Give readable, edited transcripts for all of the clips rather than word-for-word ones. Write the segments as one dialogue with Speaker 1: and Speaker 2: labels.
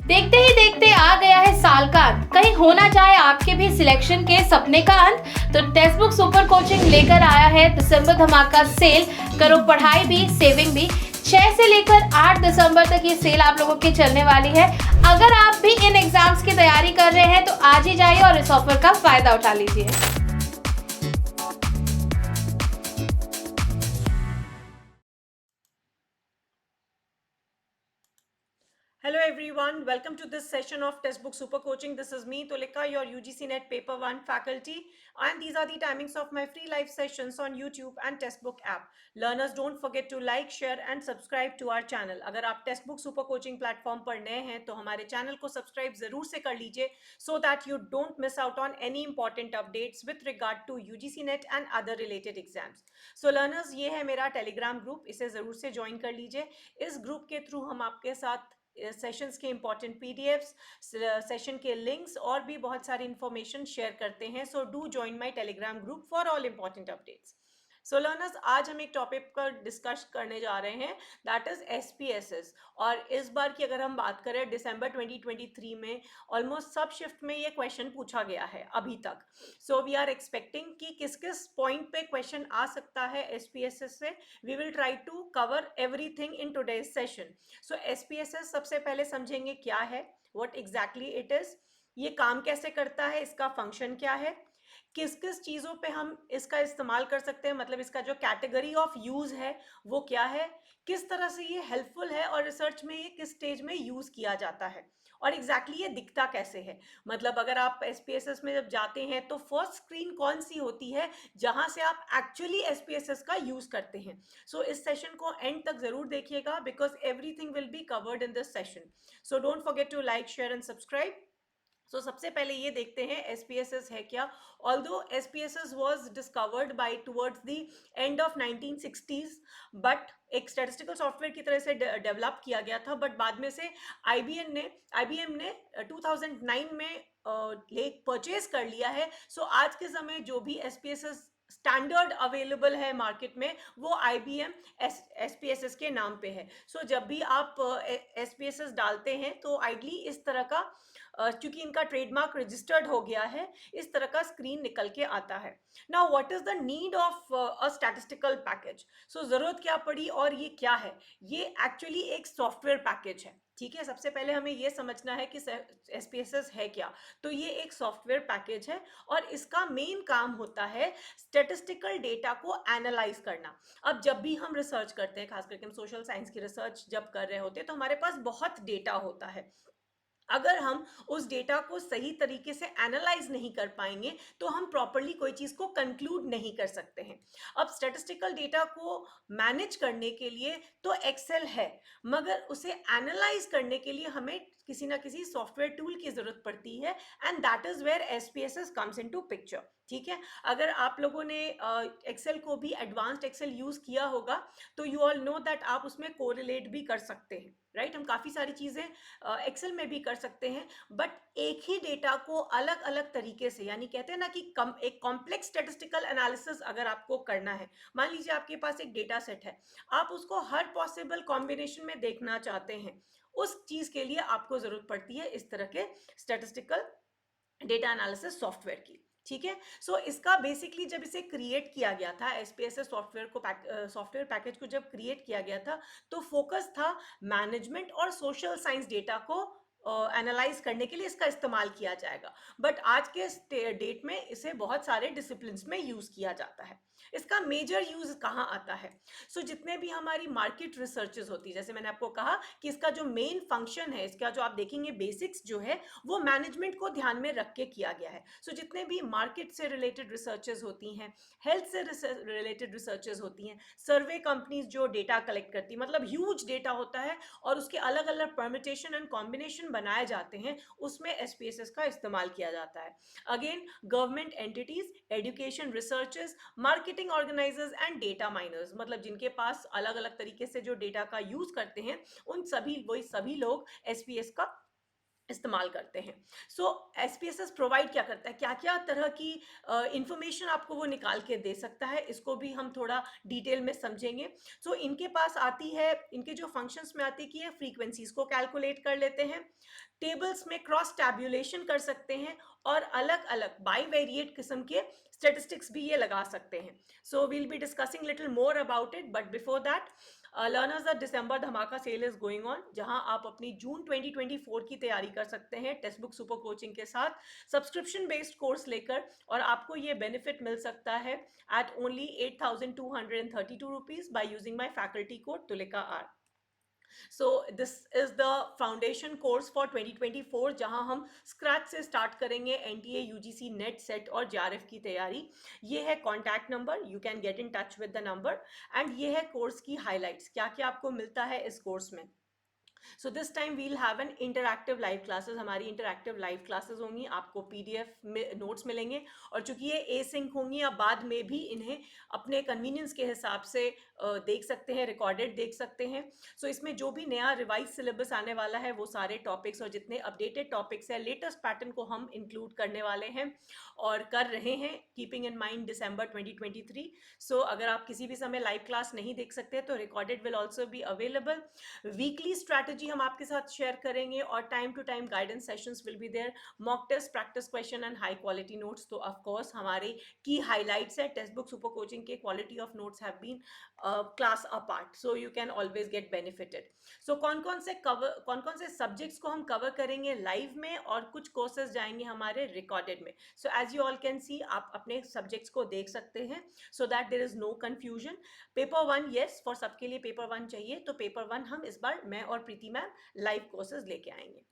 Speaker 1: देखते ही देखते आ गया है साल का अंत। कहीं होना चाहे आपके भी सिलेक्शन के सपने का अंत, तो टेक्स्ट बुक सुपर कोचिंग लेकर आया है दिसंबर धमाका सेल। करो पढ़ाई भी सेविंग भी। 6 से लेकर 8 दिसंबर तक ये सेल आप लोगों की चलने वाली है। अगर आप भी इन एग्जाम्स की तैयारी कर रहे हैं तो आज ही जाइए और इस ऑफर का फायदा उठा लीजिए।
Speaker 2: Hello everyone, welcome to this session of Textbook Super Coaching. This is me, Tulika, your UGC NET Paper 1 faculty, and these are the timings of my free live sessions on YouTube and Textbook app. Learners, don't forget to like, share and subscribe to our channel. अगर आप Textbook Super Coaching platform पर नए हैं तो हमारे channel को subscribe जरूर से कर लीजिए so that you don't miss out on any important updates with regard to UGC NET and other related exams. So learners, ये है मेरा Telegram group, इसे जरूर से join कर लीजिए। इस group के through हम आपके साथ सेशंस के इंपॉर्टेंट पीडीएफ्स, सेशन के लिंक्स और भी बहुत सारी इंफॉर्मेशन शेयर करते हैं। So do join my Telegram group for all important updates. So learners, आज हम एक टॉपिक पर डिस्कस करने जा रहे हैं, दैट इज एसपीएसएस। और इस बार की अगर हम बात करें दिसंबर 2023 में ऑलमोस्ट सब शिफ्ट में ये क्वेश्चन पूछा गया है अभी तक। सो वी आर एक्सपेक्टिंग कि किस किस पॉइंट पे क्वेश्चन आ सकता है एसपीएसएस से। We will try to cover everything in today's session. So SPSS सबसे पहले समझेंगे क्या है, व्हाट एग्जैक्टली इट इज, ये काम कैसे करता है, इसका फंक्शन क्या है, किस किस चीज़ों पे हम इसका इस्तेमाल कर सकते हैं, मतलब इसका जो कैटेगरी ऑफ यूज़ है वो क्या है, किस तरह से ये हेल्पफुल है और रिसर्च में ये किस स्टेज में यूज़ किया जाता है, और एग्जैक्टली ये दिखता कैसे है। मतलब अगर आप एसपीएसएस में जब जाते हैं तो फर्स्ट स्क्रीन कौन सी होती है जहां से आप एक्चुअली एसपीएसएस का यूज़ करते हैं। सो इस सेशन को एंड तक ज़रूर देखिएगा because everything will be covered in this session. So don't forget to like, share and subscribe. So सबसे पहले ये देखते हैं एसपीएसएस है क्या। Although SPSS was discovered by towards the end of 1960s, but एक स्टैटिस्टिकल सॉफ्टवेयर की तरह से डेवलप किया गया था, बट बाद में से आईबीएम ने 2009 में ले परचेज कर लिया है। सो आज के समय जो भी एसपीएसएस स्टैंडर्ड अवेलेबल है मार्केट में वो आईबीएम एसपीएसएस के नाम पे है। सो जब भी आप एसपीएसएस डालते हैं तो आइडली इस तरह का, क्योंकि इनका ट्रेडमार्क रजिस्टर्ड हो गया है, इस तरह का स्क्रीन निकल के आता है। Now what is the need of a statistical package. So जरूरत क्या पड़ी और ये क्या है, ये एक्चुअली एक सॉफ्टवेयर पैकेज है। ठीक है, सबसे पहले हमें ये समझना है कि एसपीएसएस है क्या। तो ये एक सॉफ्टवेयर पैकेज है और इसका मेन काम होता है स्टैटिस्टिकल डेटा को एनालाइज करना। अब जब भी हम रिसर्च करते हैं, खास करके हम सोशल साइंस की रिसर्च जब कर रहे होते हैं तो हमारे पास बहुत डेटा होता है। अगर हम उस डेटा को सही तरीके से एनालाइज नहीं कर पाएंगे तो हम प्रॉपरली कोई चीज को कंक्लूड नहीं कर सकते हैं। अब स्टैटिस्टिकल डेटा को मैनेज करने के लिए तो एक्सेल है, मगर उसे एनालाइज करने के लिए हमें किसी ना किसी सॉफ्टवेयर टूल की जरूरत पड़ती है, and that is where SPSS comes into picture. ठीक है, अगर आप लोगों ने एक्सेल को भी एडवांस्ड एक्सेल यूज किया होगा तो यू ऑल नो दैट आप उसमें कोरिलेट भी कर सकते हैं, राइट। हम काफी सारी चीजें एक्सेल में भी कर सकते हैं, बट एक ही डेटा को अलग अलग तरीके से, यानी कहते हैं ना कि एक कॉम्प्लेक्स स्टैटिस्टिकल एनालिसिस अगर आपको करना है, मान लीजिए आपके पास एक डेटा सेट है, आप उसको हर पॉसिबल कॉम्बिनेशन में देखना चाहते हैं, उस चीज के लिए आपको जरूरत पड़ती है इस तरह के स्टैटिस्टिकल डेटा एनालिसिस सॉफ्टवेयर की। ठीक है, सो इसका बेसिकली जब इसे क्रिएट किया गया था, एसपीएसएस सॉफ्टवेयर पैकेज को जब क्रिएट किया गया था तो फोकस था मैनेजमेंट और सोशल साइंस डेटा को एनालाइज करने के लिए इसका इस्तेमाल किया जाएगा। बट आज के डेट में इसे बहुत सारे डिसिप्लिन में यूज किया जाता है। इसका मेजर यूज कहाँ आता है। सो जितने भी हमारी मार्केट रिसर्चेस होती है, जैसे मैंने आपको कहा कि इसका जो मेन फंक्शन है, इसका जो आप देखेंगे बेसिक्स जो है वो मैनेजमेंट को ध्यान में रख के किया गया है। सो जितने भी मार्केट से रिलेटेड रिसर्चेस होती हैं, हेल्थ से रिलेटेड रिसर्चेस होती हैं, सर्वे कंपनीज जो डेटा कलेक्ट करती, मतलब ह्यूज डेटा होता है और उसके अलग अलग परमिटेशन एंड कॉम्बिनेशन बनाए जाते हैं, उसमें एसपीएसएस का इस्तेमाल किया जाता है। Again government entities, education researches, marketing organisers and data miners, मतलब जिनके पास अलग अलग तरीके से जो डेटा का यूज करते हैं, उन सभी वही सभी लोग एसपीएस का इस्तेमाल करते हैं। सो एसपीएसएस प्रोवाइड क्या करता है, क्या क्या तरह की इंफॉर्मेशन आपको वो निकाल के दे सकता है, इसको भी हम थोड़ा डिटेल में समझेंगे। सो इनके पास आती है, इनके जो फंक्शंस में आती है कि ये फ्रीक्वेंसीज को कैलकुलेट कर लेते हैं, टेबल्स में क्रॉस टैब्यूलेशन कर सकते हैं, और अलग अलग बाईवेरिएट किस्म के स्टेटिस्टिक्स भी ये लगा सकते हैं। So we'll be discussing little more about it, but before that learners the December Dhamaka sale is going on, जहां आप अपनी जून 2024 की तैयारी कर सकते हैं टेक्स्ट बुक सुपर कोचिंग के साथ सब्सक्रिप्शन बेस्ड कोर्स लेकर, और आपको ये बेनिफिट मिल सकता है at only 8,232 rupees by using my faculty code Tulika R. So this is the foundation course for 2024, जहां हम स्क्रैच से स्टार्ट करेंगे एनटीए, यूजीसी, नेट, सेट और जेआरएफ की तैयारी। ये है contact number, you can get in touch with the number, and ये है कोर्स की हाईलाइट्स, क्या क्या आपको मिलता है इस कोर्स में। So this time we'll have an interactive live classes, हमारी इंटरैक्टिव लाइव क्लासेस होंगी, आपको पीडीएफ में नोट्स मिलेंगे, और चूंकि ये एसिंक होंगी, आप बाद में भी इन्हें अपने कन्वीनियंस के हिसाब से देख सकते हैं, रिकॉर्डेड देख सकते हैं। सो इसमें जो भी नया रिवाइज सिलेबस आने वाला है, वो सारे टॉपिक्स और जितने अपडेटेड टॉपिक्स हैं, लेटेस्ट पैटर्न को हम इंक्लूड करने वाले हैं और कर रहे हैं, कीपिंग इन माइंड दिसंबर 2023। सो अगर आप किसी भी समय लाइव क्लास नहीं देख सकते तो recorded will also be available. Weekly strategy हम आपके साथ शेयर करेंगे, और time to time guidance sessions will be there, mock test, practice question and high quality notes. तो ऑफ कोर्स हमारे की हाइलाइट्स है टेक्स्ट बुक सुपर कोचिंग के, quality of notes have been class apart, so you can always get benefited. So कौन कौन से subjects को हम कवर करेंगे लाइव में, और कुछ कोर्सेज जाएंगे हमारे रिकॉर्डेड में। So as you all can see, आप अपने सब्जेक्ट्स को देख सकते हैं, so that there is no confusion. Paper 1, yes, for सबके लिए पेपर 1 चाहिए, तो पेपर 1 हम इस बार मैं और प्रीति मैम लाइव कोर्सेज लेके आएंगे।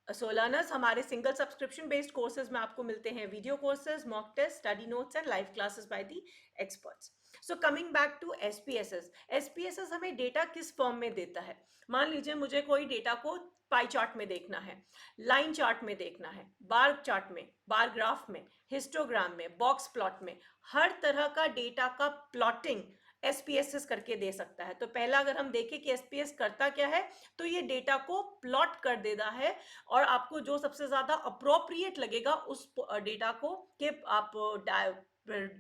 Speaker 2: सो लर्नर्स, हमारे सिंगल सब्सक्रिप्शन बेस्ड कोर्सेज में आपको मिलते हैं video courses, mock test, study notes and live classes by the experts. So coming back to SPSS, SPSS हमें डेटा किस फॉर्म में देता है। मान लीजिए मुझे कोई डेटा को पाई चार्ट में देखना है, लाइन चार्ट में देखना है, बार चार्ट में, बार ग्राफ में, हिस्टोग्राम में, बॉक्स प्लॉट में, हर तरह का डेटा का प्लॉटिंग एसपीएसएस करके दे सकता है। तो पहला अगर हम देखें कि एसपीएस करता क्या है, तो ये डेटा को प्लॉट कर देता है, और आपको जो सबसे ज्यादा अप्रोप्रिएट लगेगा उस डेटा को कि आप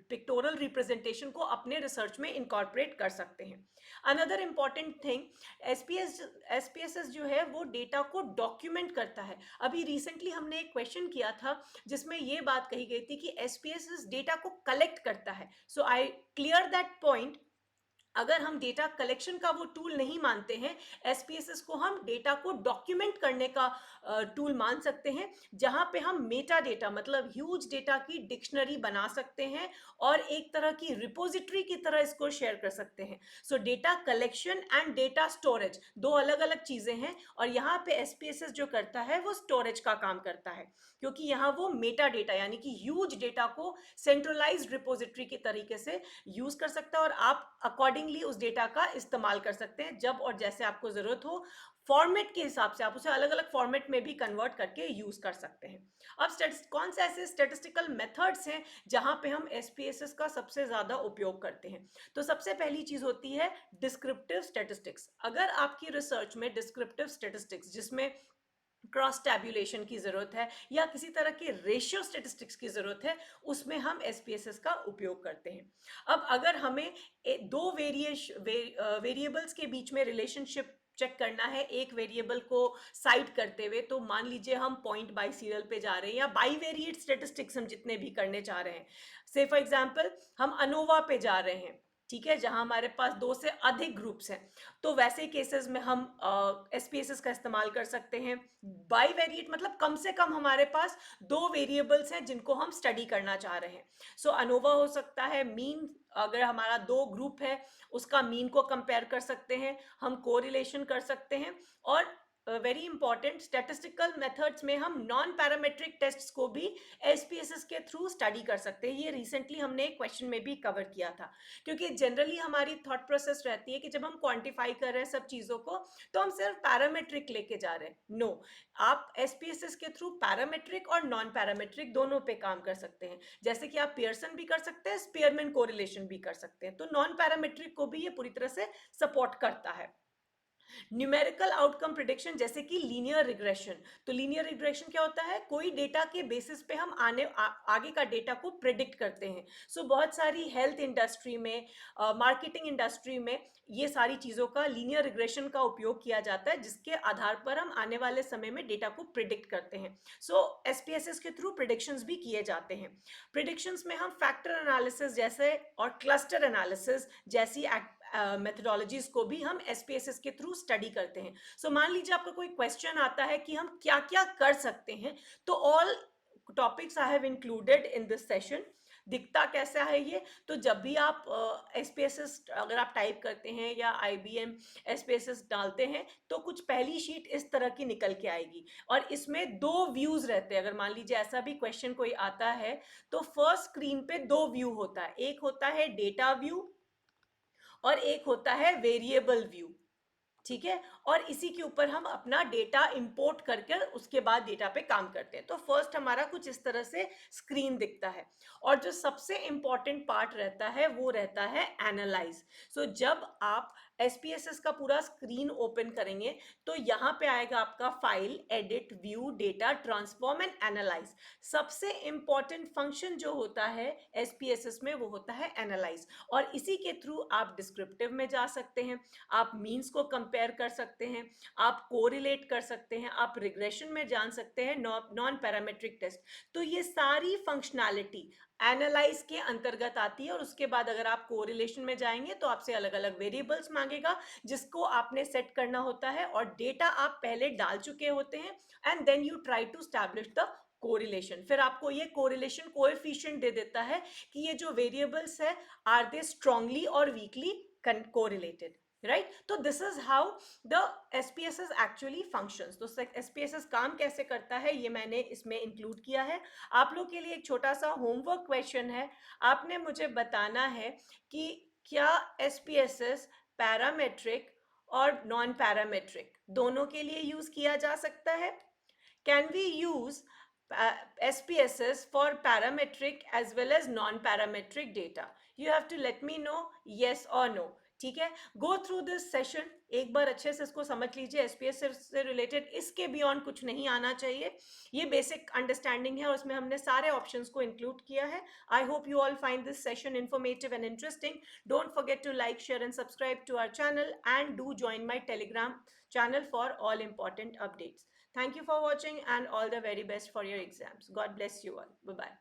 Speaker 2: पिक्टोरल रिप्रेजेंटेशन को अपने रिसर्च में इनकॉर्पोरेट कर सकते हैं। अनदर इंपॉर्टेंट थिंग, एसपीएसएस जो है वो डेटा को डॉक्यूमेंट करता है। अभी रिसेंटली हमने एक क्वेश्चन किया था जिसमें ये बात कही गई थी कि एसपीएसएस डेटा को कलेक्ट करता है। सो आई क्लियर दैट पॉइंट। अगर हम डेटा कलेक्शन का वो टूल नहीं मानते हैं, एसपीएसएस को हम डेटा को डॉक्यूमेंट करने का टूल मान सकते हैं, जहां पे हम मेटा डेटा मतलब ह्यूज डेटा की डिक्शनरी बना सकते हैं और एक तरह की रिपोजिटरी की तरह इसको शेयर कर सकते हैं। सो data collection and data storage दो अलग अलग चीजें हैं, और यहाँ पे एसपीएसएस जो करता है वो स्टोरेज का काम करता है, क्योंकि यहाँ वो मेटा डेटा यानी कि ह्यूज डेटा को सेंट्रलाइज्ड रिपोजिटरी के तरीके से यूज कर सकता है, और आप अकॉर्डिंगली उस डेटा का इस्तेमाल कर सकते हैं जब और जैसे आपको जरूरत हो। फॉर्मेट के हिसाब से आप उसे अलग अलग फॉर्मेट में भी कन्वर्ट करके यूज कर सकते हैं। अब कौन से ऐसे स्टेटिस्टिकल मेथड्स हैं जहां पे हम एसपीएसएस का सबसे ज्यादा उपयोग करते हैं। तो सबसे पहली चीज होती है डिस्क्रिप्टिव स्टेटिस्टिक्स। अगर आपकी रिसर्च में डिस्क्रिप्टिव स्टेटिस्टिक्स जिसमें क्रॉस टैब्यूलेशन की जरूरत है या किसी तरह के रेशियो स्टेटिस्टिक्स की जरूरत है, उसमें हम एसपीएसएस का उपयोग करते हैं। अब अगर हमें दो वेरिएबल्स के बीच में रिलेशनशिप चेक करना है एक वेरिएबल को साइड करते हुए, तो मान लीजिए हम पॉइंट बाई सीरियल पे जा रहे हैं या बाईवेरिएट स्टेटिस्टिक्स हम जितने भी करने चाह रहे हैं, से फॉर एग्जांपल हम अनोवा पे जा रहे हैं, ठीक है, जहां हमारे पास 2 से अधिक ग्रुप्स हैं, तो वैसे केसेस में हम एसपीएसएस का इस्तेमाल कर सकते हैं। बाईवेरिएट मतलब कम से कम हमारे पास 2 वेरिएबल्स हैं जिनको हम स्टडी करना चाह रहे हैं। सो अनोवा हो सकता है मीन, अगर हमारा 2 ग्रुप है उसका मीन को कंपेयर कर सकते हैं, हम कोरिलेशन कर सकते हैं, और वेरी इंपॉर्टेंट स्टैटिस्टिकल मेथड्स में हम नॉन पैरामेट्रिक टेस्ट्स को भी एसपीएसएस के थ्रू स्टडी कर सकते हैं। ये रिसेंटली हमने एक क्वेश्चन में भी कवर किया था, क्योंकि जनरली हमारी थॉट प्रोसेस रहती है कि जब हम क्वांटिफाई कर रहे हैं सब चीज़ों को तो हम सिर्फ पैरामेट्रिक लेके जा रहे हैं। नो, आप एसपीएसएस के थ्रू पैरामेट्रिक और नॉन पैरामेट्रिक दोनों पे काम कर सकते हैं। जैसे कि आप पियर्सन भी कर सकते हैं, स्पीयरमैन कोरिलेशन भी कर सकते हैं, तो नॉन पैरामेट्रिक को भी ये पूरी तरह से सपोर्ट करता है। न्यूमेरिकल आउटकम प्रिडिक्शन जैसे कि लीनियर रिग्रेशन। तो लीनियर रिग्रेशन क्या होता है, कोई डेटा के बेसिस पे हम आगे का डेटा को प्रिडिक्ट करते हैं। सो बहुत सारी हेल्थ इंडस्ट्री में, मार्केटिंग इंडस्ट्री में ये सारी चीज़ों का लीनियर रिग्रेशन का उपयोग किया जाता है, जिसके आधार पर हम आने वाले समय में डेटा को प्रिडिक्ट करते हैं। सो एसपीएसएस के थ्रू प्रिडिक्शंस भी किए जाते हैं। प्रिडिक्शंस में हम फैक्टर एनालिसिस जैसे और क्लस्टर एनालिसिस जैसी मेथडोलॉजीज को भी हम एसपीएसएस के थ्रू स्टडी करते हैं। सो मान लीजिए आपका कोई क्वेश्चन आता है कि हम क्या क्या कर सकते हैं, तो all topics I have included in this session. दिखता कैसा है ये, तो जब भी आप एसपीएसएस अगर आप टाइप करते हैं या आईबीएम एसपीएसएस डालते हैं, तो कुछ पहली शीट इस तरह की निकल के आएगी और इसमें दो व्यूज रहते हैं। अगर मान लीजिए ऐसा भी क्वेश्चन कोई आता है, तो फर्स्ट स्क्रीन पे दो व्यू होता है, एक होता है डेटा व्यू और एक होता है वेरिएबल व्यू। ठीक है, और इसी के ऊपर हम अपना डेटा इंपोर्ट करके उसके बाद डेटा पे काम करते हैं। तो फर्स्ट हमारा कुछ इस तरह से स्क्रीन दिखता है, और जो सबसे इंपॉर्टेंट पार्ट रहता है वो रहता है एनालाइज। सो जब आप एसपीएसएस का पूरा स्क्रीन ओपन करेंगे, तो यहाँ पे आएगा आपका file, edit, view, data, transform and analyse. सबसे इंपॉर्टेंट फंक्शन जो होता है एसपीएसएस में वो होता है एनालाइज, और इसी के थ्रू आप डिस्क्रिप्टिव में जा सकते हैं, आप मीन्स को कंपेयर कर सकते हैं, आप कोरिलेट कर सकते हैं, आप रिग्रेशन में जान सकते हैं, नॉन पैरामेट्रिक टेस्ट। तो ये सारी फंक्शनैलिटी एनालाइज के अंतर्गत आती है। और उसके बाद अगर आप कोरिलेशन में जाएंगे तो आपसे अलग अलग वेरिएबल्स मांगेगा, जिसको आपने सेट करना होता है, और डेटा आप पहले डाल चुके होते हैं, and then you try to establish the correlation. फिर आपको ये कोरिलेशन कोएफिशिएंट दे देता है कि ये जो वेरिएबल्स है आर दे स्ट्रांगली और वीकली कोरिलेटेड, राइट। तो this is how the SPSS actually functions. तो एसपीएसएस काम कैसे करता है ये मैंने इसमें इंक्लूड किया है। आप लोग के लिए एक छोटा सा होमवर्क क्वेश्चन है, आपने मुझे बताना है कि क्या एसपीएसएस पैरामेट्रिक और नॉन पैरामेट्रिक दोनों के लिए यूज किया जा सकता है। Can we use SPSS for parametric as well as non-parametric data? You have to let me know yes or no. ठीक है, गो थ्रू दिस सेशन, एक बार अच्छे से इसको समझ लीजिए। एसपीएसएस से रिलेटेड इसके बियॉन्ड कुछ नहीं आना चाहिए, ये बेसिक अंडरस्टैंडिंग है और उसमें हमने सारे ऑप्शंस को इंक्लूड किया है। I hope you all find this session informative and interesting. Don't forget to like, share and subscribe to our channel, and do join my Telegram channel for all important updates. Thank you for watching and all the very best for your exams. God bless you all. Bye-bye.